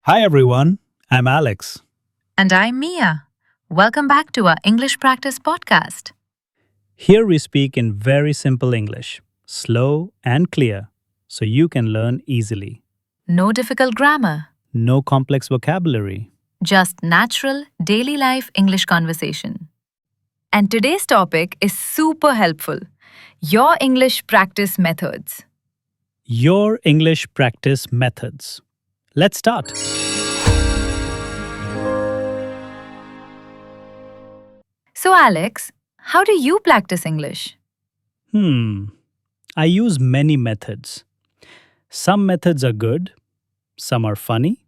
Hi everyone, I'm Alex. And I'm Mia. Welcome back to our English Practice Podcast. Here we speak in very simple English, slow and clear, so you can learn easily. No difficult grammar, No complex vocabulary. just natural, daily life English conversation. And today's topic is super helpful your English practice methods. Your English practice methods. Let's start. So, Alex, how do you practice English? Hmm, I use many methods. Some methods are good, some are funny,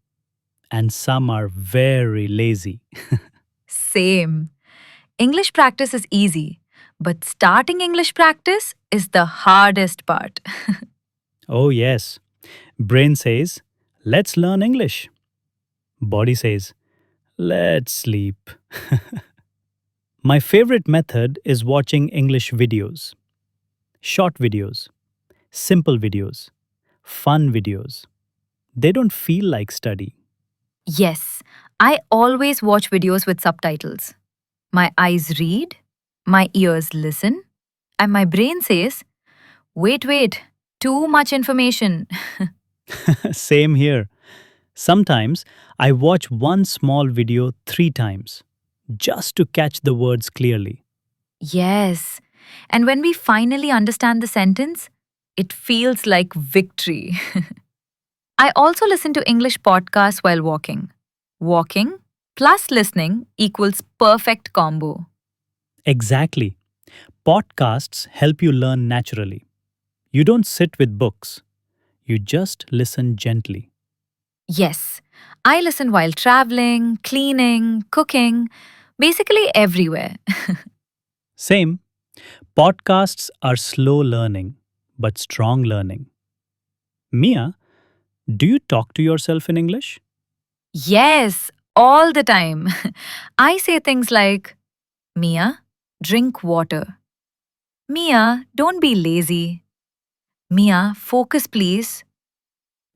and some are very lazy. Same. English practice is easy, but starting English practice is the hardest part. Oh, yes. Brain says, let's learn English. Body says, let's sleep. My favorite method is watching English videos. Short videos, simple videos, fun videos. They don't feel like study. Yes, I always watch videos with subtitles. My eyes read, my ears listen, and my brain says, wait, too much information. Same here. Sometimes I watch one small video 3 times just to catch the words clearly. Yes, and when we finally understand the sentence, it feels like victory. I also listen to English podcasts while walking. Walking plus listening equals perfect combo. Exactly. Podcasts help you learn naturally. You don't sit with books, you just listen gently. Yes, I listen while traveling, cleaning, cooking, basically everywhere. Same. Podcasts are slow learning, but strong learning. Mia, do you talk to yourself in English? Yes, all the time. I say things like, Mia, drink water. Mia, don't be lazy. Mia, focus please.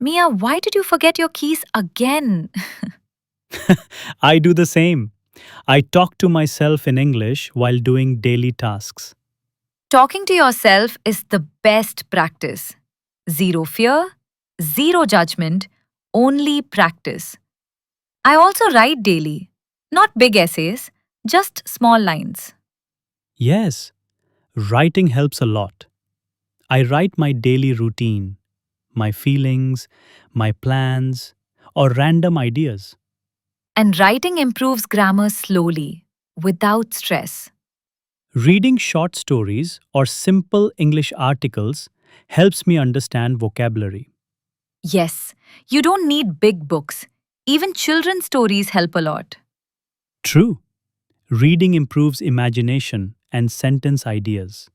Mia, why did you forget your keys again? I do the same. I talk to myself in English while doing daily tasks. Talking to yourself is the best practice. Zero fear, zero judgment, only practice. I also write daily. Not big essays, just small lines. Yes, writing helps a lot. I write my daily routine, my feelings, my plans, or random ideas. And writing improves grammar slowly, without stress. Reading short stories or simple English articles helps me understand vocabulary. Yes, you don't need big books. Even children's stories help a lot. True, reading improves imagination and sentence ideas.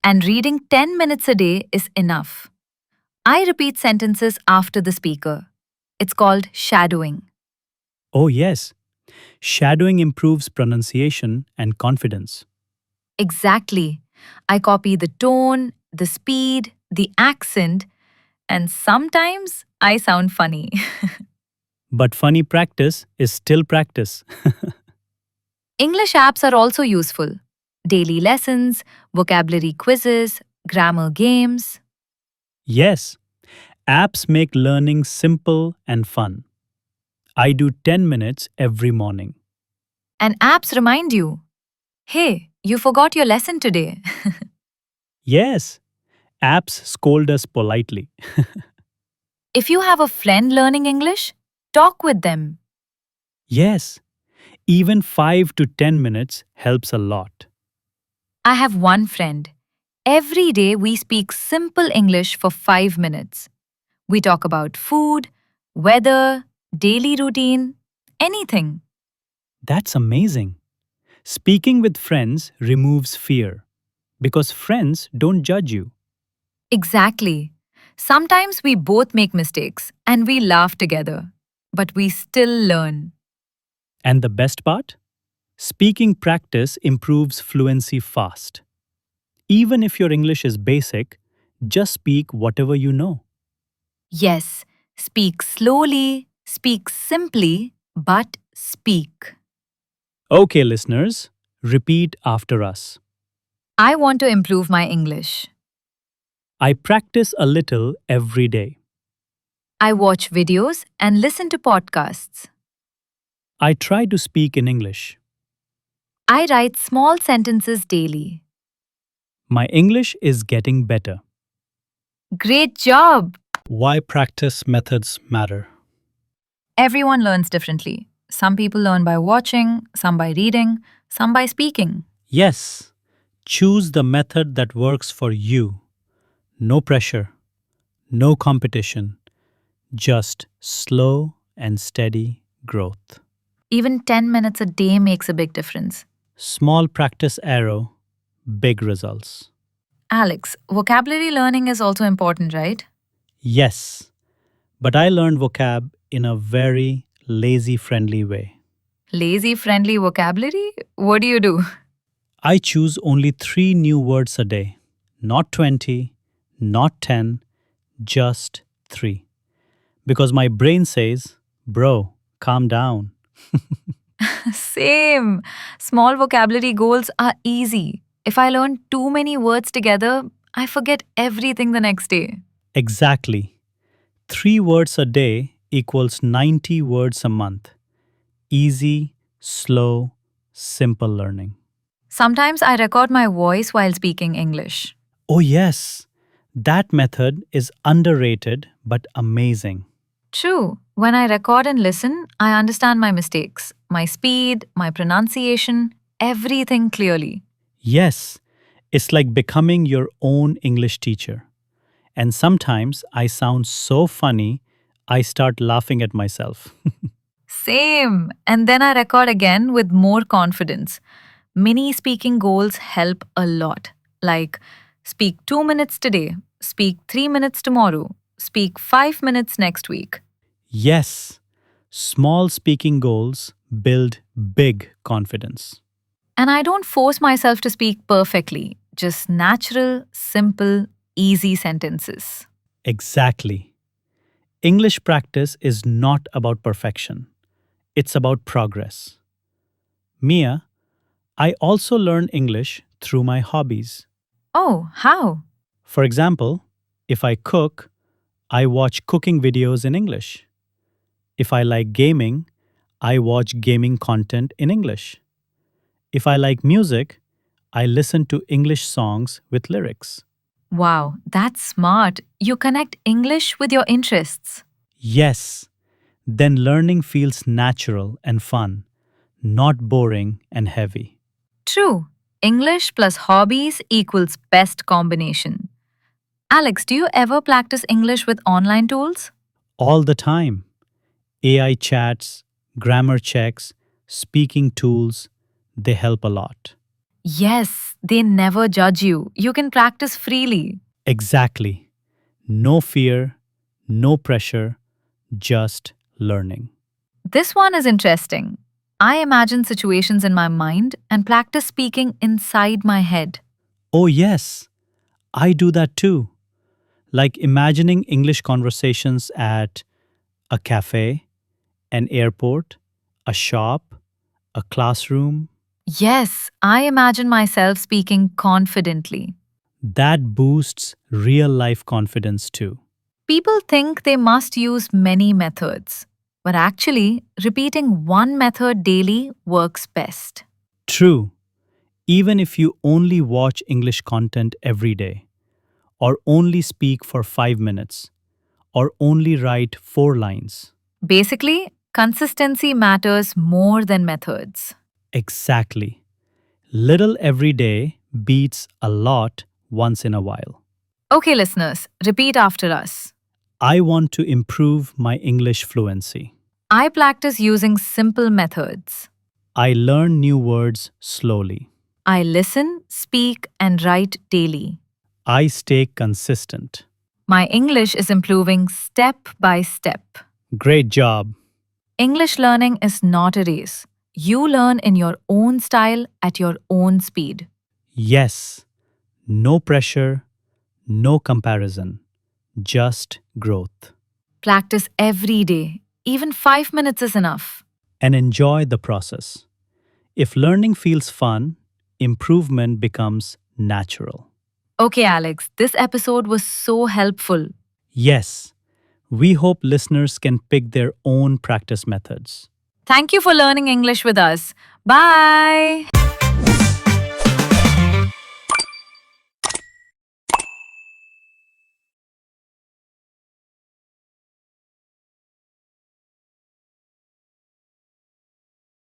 And reading 10 minutes a day is enough. I repeat sentences after the speaker. It's called shadowing. Oh, yes, shadowing improves pronunciation and confidence. Exactly. I copy the tone, the speed, the accent, and sometimes I sound funny. But funny practice is still practice. English apps are also useful. Daily lessons, vocabulary quizzes, grammar games. Yes, apps make learning simple and fun. I do 10 minutes every morning. And apps remind you, hey, you forgot your lesson today. Yes, apps scold us politely. If you have a friend learning English, talk with them. Yes, even 5 to 10 minutes helps a lot. I have one friend. Every day we speak simple English for 5 minutes. We talk about food, weather, daily routine, anything. That's amazing. Speaking with friends removes fear because friends don't judge you. Exactly. Sometimes we both make mistakes and we laugh together, but we still learn. And the best part? Speaking practice improves fluency fast. Even if your English is basic, just speak whatever you know. Yes, speak slowly, Speak simply, but speak. Okay, listeners, repeat after us. I want to improve my English. I practice a little every day. I watch videos and listen to podcasts. I try to speak in English. I write small sentences daily. My English is getting better. Great job! Why practice methods matter? Everyone learns differently. Some people learn by watching, some by reading, some by speaking. Yes, choose the method that works for you. No pressure, no competition, just slow and steady growth. Even 10 minutes a day makes a big difference. Small practice arrow, big results. Alex, vocabulary learning is also important, right? Yes, but I learned vocab in a very lazy friendly way. Lazy friendly vocabulary? What do you do? I choose only 3 new words a day. Not 20, not 10, just 3. Because my brain says, bro, calm down. Same. Small vocabulary goals are easy. If I learn too many words together, I forget everything the next day. Exactly. 3 words a day equals 90 words a month. Easy, slow, simple learning. Sometimes I record my voice while speaking English. Oh, yes. That method is underrated but amazing. True. When I record and listen, I understand my mistakes, my speed, my pronunciation, everything clearly. Yes, it's like becoming your own English teacher. And sometimes I sound so funny, I start laughing at myself. Same. And then I record again with more confidence. Mini speaking goals help a lot. Like speak 2 minutes today, speak 3 minutes tomorrow, speak 5 minutes next week. Yes, small speaking goals build big confidence. And I don't force myself to speak perfectly, just natural, simple, easy sentences. Exactly. English practice is not about perfection, it's about progress. Mia, I also learn English through my hobbies. Oh, how? For example, if I cook, I watch cooking videos in English. If I like gaming, I watch gaming content in English. If I like music, I listen to English songs with lyrics. Wow, that's smart. You connect English with your interests. Yes, then learning feels natural and fun, not boring and heavy. True. English plus hobbies equals best combination. Alex, do you ever practice English with online tools? All the time. AI chats, grammar checks, speaking tools, they help a lot. Yes, they never judge you. You can practice freely. Exactly. No fear, no pressure, just learning. This one is interesting. I imagine situations in my mind and practice speaking inside my head. Oh, yes, I do that too. Like imagining English conversations at a cafe, an airport, a shop, a classroom. Yes, I imagine myself speaking confidently. That boosts real life confidence too. People think they must use many methods, but actually, repeating one method daily works best. True, even if you only watch English content every day, or only speak for 5 minutes, or only write 4 lines. Basically, consistency matters more than methods. Exactly. Little every day beats a lot once in a while. Okay, listeners, repeat after us. I want to improve my English fluency. I practice using simple methods. I learn new words slowly. I listen, speak, and write daily. I stay consistent. My English is improving step by step. Great job. English learning is not a race. You learn in your own style at your own speed. Yes, no pressure, no comparison, just growth. Practice every day, Even 5 minutes is enough. And enjoy the process. If learning feels fun, improvement becomes natural. Okay, Alex, this episode was so helpful. Yes, we hope listeners can pick their own practice methods. Thank you for learning English with us. Bye.